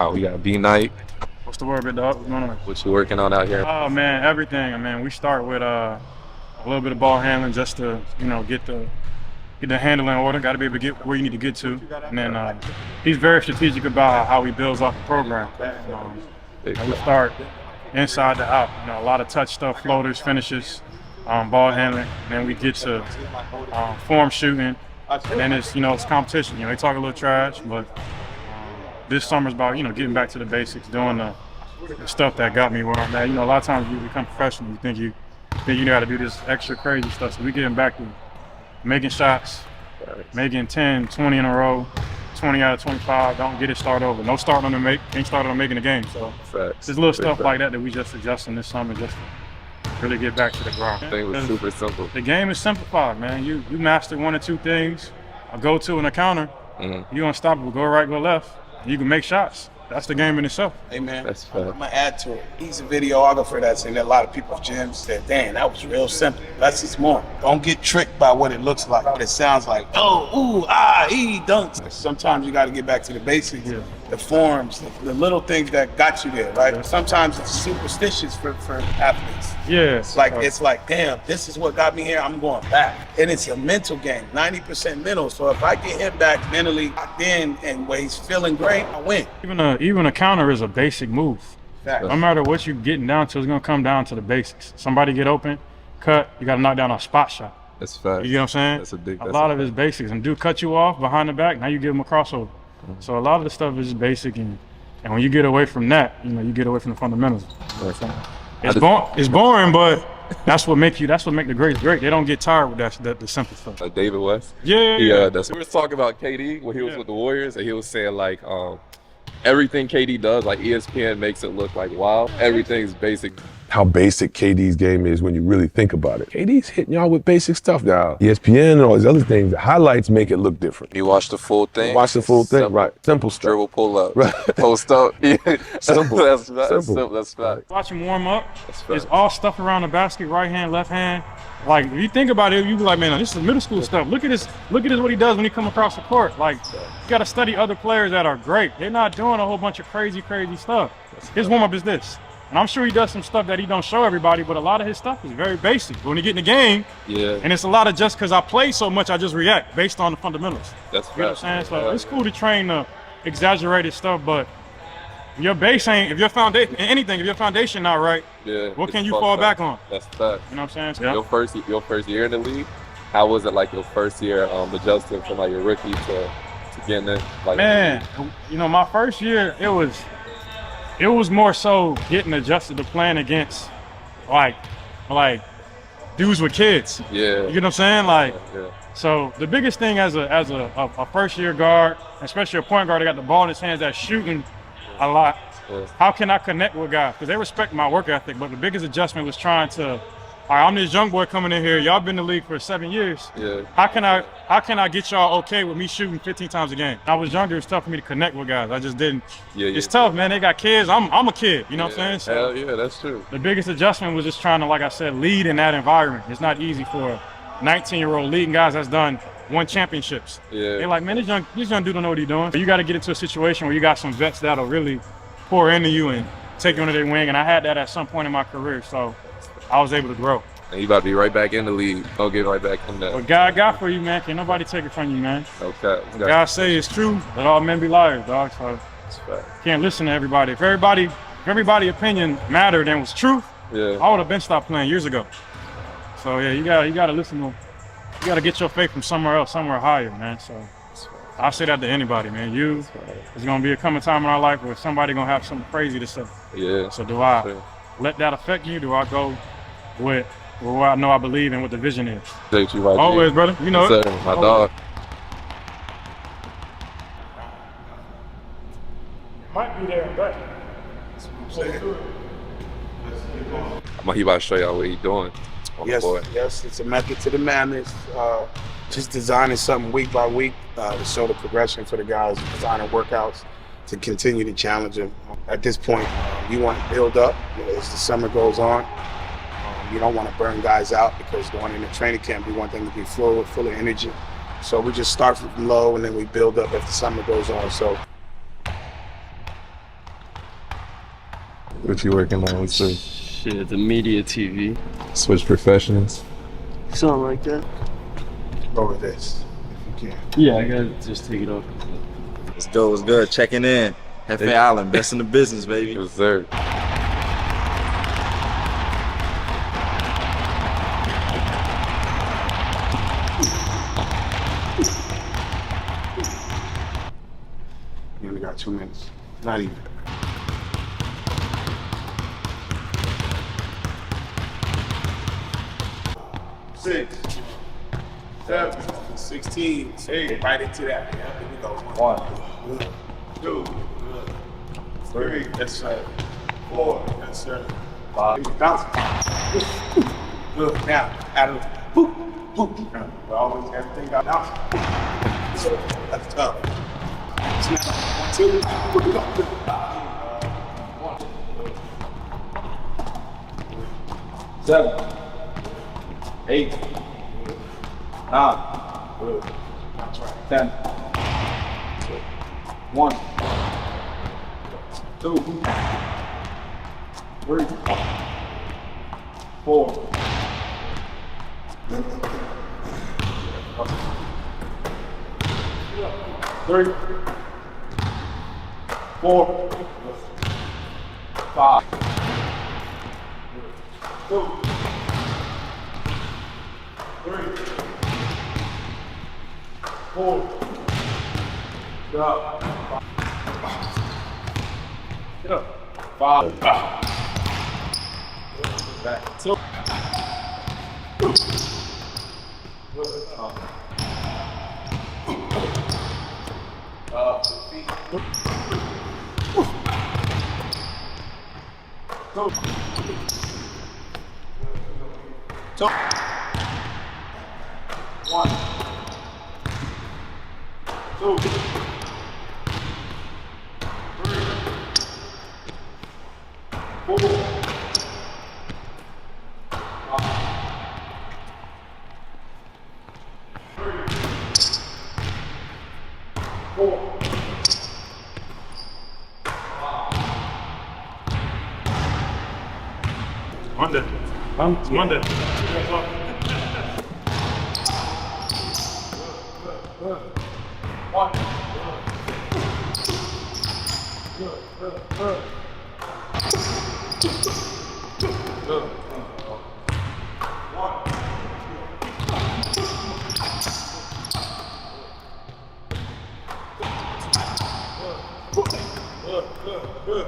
Oh, we got B night. What's the word, big dog? What's going on? What you working on out here? Oh man, everything. I mean, we start with a little bit of ball handling just to get the handling order. Got to be able to get where you need to get to, and then he's very strategic about how he builds off the program. And we start inside to out. A lot of touch stuff, floaters, finishes, ball handling, and then we get to form shooting, and then it's competition. They talk a little trash, but this summer's about getting back to the basics, doing the stuff that got me where I'm at. A lot of times you become professional, you think you got to do this extra crazy stuff. So we getting back to making shots, making 10, 20 in a row, 20 out of 25. Don't get it started over. No starting on the make, ain't started on making the game. So there's little stuff like that we just adjusting this summer just to really get back to the ground. I think it was super simple. The game is simplified, man. You master one or two things, a go-to and a counter. You're unstoppable. Go right, go left. You can make shots. That's the game in itself. Hey man, That's fair. I'm gonna add to it. He's a videographer that's in a lot of people's gyms. Said, "Damn, that was real simple. Less is more. Don't get tricked by what it looks like, what it sounds like. Oh, ooh, he dunks." Sometimes you got to get back to the basics, the forms, the little things that got you there, right? Sometimes it's superstitious for athletes. Yeah. It's like, damn, this is what got me here. I'm going back, and it's a mental game. 90% mental. So if I get him back mentally locked in and where he's feeling great, I win. Even a counter is a basic move. Exactly. No matter what you're getting down to, it's gonna come down to the basics. Somebody get open, cut, you gotta knock down a spot shot. That's fact. You know what I'm saying? That's a big. A lot of it's basics. And dude cut you off behind the back, now you give him a crossover. So a lot of the stuff is basic, and when you get away from that, you get away from the fundamentals. It's boring, but that's what make the greats great. They don't get tired with the simple stuff. Like David West. Yeah. We were talking about KD when he was with the Warriors, and he was saying like everything KD does, like ESPN makes it look like wow. Everything's basic. How basic KD's game is when you really think about it. KD's hitting y'all with basic stuff now. ESPN and all these other things, the highlights make it look different. You watch the full thing. Watch the full thing, right. Simple stuff. Dribble, pull up, Right. post up. Yeah. Simple. That's fact. Watch him warm up. fact. It's all stuff around the basket, right hand, left hand. Like if you think about it, you be like, man, this is middle school stuff. Look at this what he does when he come across the court. Like you gotta study other players that are great. They're not doing a whole bunch of crazy stuff. His warm up is this. And I'm sure he does some stuff that he don't show everybody, but a lot of his stuff is very basic. But when you get in the game, and it's a lot of just because I play so much, I just react based on the fundamentals. That's You know what I'm saying? So it's cool to train the exaggerated stuff, but your base ain't, if your foundation not right, what can you fall back on? That's fact. You know what I'm saying? So your first year in the league, how was it like your first year adjusting from like your rookie to getting in? Like, man, my first year, it was more so getting adjusted to playing against like dudes with kids. Yeah. You know what I'm saying? So the biggest thing as a first year guard, especially a point guard that got the ball in his hands that's shooting a lot, how can I connect with guys? Because they respect my work ethic, but the biggest adjustment was trying to, all right, I'm this young boy coming in here. Y'all been in the league for 7 years. Yeah. How can I get y'all okay with me shooting 15 times a game? I was younger. It's tough for me to connect with guys. I just didn't. It's tough, man. They got kids. I'm a kid. You know what I'm saying? So hell yeah, that's true. the biggest adjustment was just trying to, like I said, lead in that environment. It's not easy for a 19-year-old leading guys that's won championships. Yeah. They're like, man, this young dude don't know what he's doing. You got to get into a situation where you got some vets that'll really pour into you and take you under their wing. And I had that at some point in my career, so I was able to grow. And you about to be right back in the league. Don't get right back in there. What God got for you, man, can't nobody take it from you, man. Okay. What God say is true, let all men be liars, dog. So can't listen to everybody. If everybody opinion mattered and was truth, I would have been stopped playing years ago. So yeah, you gotta listen to, you gotta get your faith from somewhere else, somewhere higher, man. So I say that to anybody, man. There's gonna be a coming time in our life where somebody gonna have something crazy to say. Yeah. So do I let that affect you? Do I go with what I know I believe in, what the vision is? Always, brother. You know it. My dog. Might be there and back. He about to show y'all what he's doing. Yes, it's a method to the madness. Just designing something week by week to show the progression for the guys, designing workouts to continue to challenge them. At this point, you want to build up as the summer goes on. You don't want to burn guys out because going into training camp, you want them to be full of energy. So we just start from low and then we build up as the summer goes on. So What you working on? What's the Shit, the media TV. switch professions? Something like that. Lower this, if you can. Yeah, I gotta just take it off. What's good? What's good? Checking in. Hefe Island, best in the business, baby. Yes, sir. You only got 2 minutes. Not even. 6, 7, 16. 8. Right into that. Yeah, here we go. 1, 2, 3. Yes, sir. 4. Yes, sir. 5. Bounce. Good. Now, out of boop, boop. We always everything got out. That's tough. Snap. 1, 2. Go. 7, 8, 9, 10. 1, 2, 3, 4. 3, 4, 5, 2, 3, 4. Get up. Get up. 5. Back. 2. Two. 1, 2, 3, 4, 4. Monday. It's Monday. Good.